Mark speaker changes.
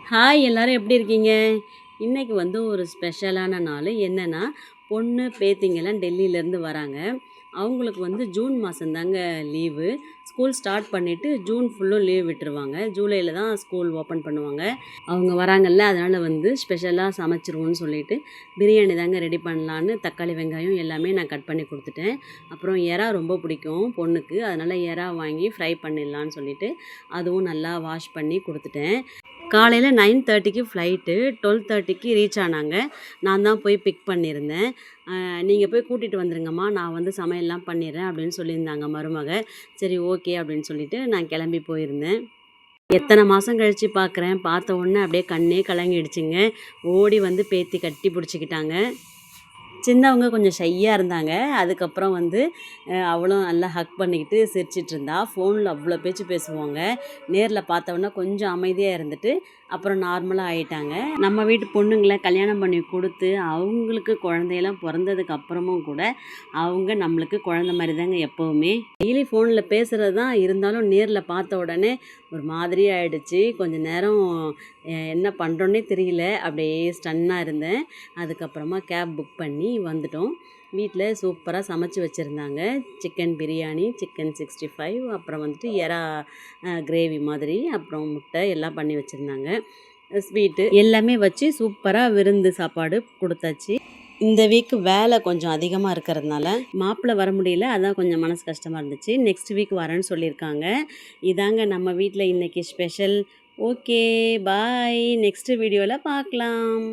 Speaker 1: Hi எல்லாரும் எப்படி இருக்கீங்க? இன்னைக்கு வந்து ஒரு ஸ்பெஷலான நாள். என்னன்னா, பொண்ணு, பேத்திங்கலாம் டெல்லியிலேருந்து வராங்க. அவங்களுக்கு வந்து ஜூன் மாதம் தாங்க லீவு. ஸ்கூல் ஸ்டார்ட் பண்ணிவிட்டு ஜூன் ஃபுல்லும் லீவ் விட்டுருவாங்க. ஜூலையில் தான் ஸ்கூல் ஓப்பன் பண்ணுவாங்க. அவங்க வராங்கல்ல, அதனால் வந்து ஸ்பெஷலாக சமைச்சிருவோன்னு சொல்லிட்டு பிரியாணி தாங்க ரெடி பண்ணலான்னு தக்காளி, வெங்காயம் எல்லாமே நான் கட் பண்ணி கொடுத்துட்டேன். அப்புறம் எறா ரொம்ப பிடிக்கும் பொண்ணுக்கு. அதனால் எறா வாங்கி ஃப்ரை பண்ணிடலான்னு சொல்லிட்டு அதுவும் நல்லா வாஷ் பண்ணி கொடுத்துட்டேன். காலையில் 9:30க்கு ஃப்ளைட்டு, 12:30க்கு ரீச் ஆனாங்க. நான் தான் போய் பிக் பண்ணியிருந்தேன். நீங்கள் போய் கூட்டிகிட்டு வந்துருங்கம்மா, நான் வந்து சமையல்லாம் பண்ணிடுறேன் அப்படின்னு சொல்லியிருந்தாங்க மருமக. சரி ஓகே அப்படின்னு சொல்லிட்டு நான் கிளம்பி போயிருந்தேன். எத்தனை மாதம் கழித்து பார்க்குறேன். பார்த்த உடனே அப்படியே கண்ணே கலங்கிடுச்சுங்க. ஓடி வந்து பேத்தி கட்டி பிடிச்சிக்கிட்டாங்க. சின்னவங்க கொஞ்சம் ஷையாக இருந்தாங்க. அதுக்கப்புறம் வந்து அவளும் நல்லா ஹக் பண்ணிக்கிட்டு சிரிச்சிட்டு இருந்தா. ஃபோனில் அவ்வளோ பேச்சு பேசுவாங்க. நேரில் பார்த்தோன்னா கொஞ்சம் அமைதியாக இருந்துட்டு அப்புறம் நார்மலாக ஆயிட்டாங்க. நம்ம வீட்டு பொண்ணுங்களை கல்யாணம் பண்ணி கொடுத்து அவங்களுக்கு குழந்தையெல்லாம் பிறந்ததுக்கு அப்புறமும் கூட அவங்க நம்மளுக்கு குழந்த மாதிரி தாங்க எப்போவுமே. டெய்லி ஃபோனில் பேசுகிறது தான், இருந்தாலும் நேரில் பார்த்த உடனே ஒரு மாதிரி ஆயிடுச்சு. கொஞ்ச நேரம் என்ன பண்ணுறோன்னே தெரியல. அப்படியே ஸ்டன்னாக இருந்தேன். அதுக்கப்புறமா கேப் புக் பண்ணி வந்துட்டோம். வீட்டில் சூப்பராக சமைச்சு வச்சுருந்தாங்க. சிக்கன் பிரியாணி, சிக்கன் 65, அப்புறம் வந்துட்டு எறா கிரேவி மாதிரி, அப்புறம் முட்டை எல்லாம் பண்ணி வச்சுருந்தாங்க. ஸ்வீட்டு எல்லாமே வச்சு சூப்பராக விருந்து சாப்பாடு கொடுத்தாச்சு. இந்த வீக் வேலை கொஞ்சம் அதிகமாக இருக்கிறதுனால மாப்பிள்ளை வர முடியல. அதான் கொஞ்சம் மனசு கஷ்டமாக இருந்துச்சு. நெக்ஸ்ட் வீக் வரேன்னு சொல்லியிருக்காங்க. இதாங்க நம்ம வீட்டில் இன்றைக்கி ஸ்பெஷல். Okay bye. நெக்ஸ்ட் வீடியோவில் பார்க்கலாம்.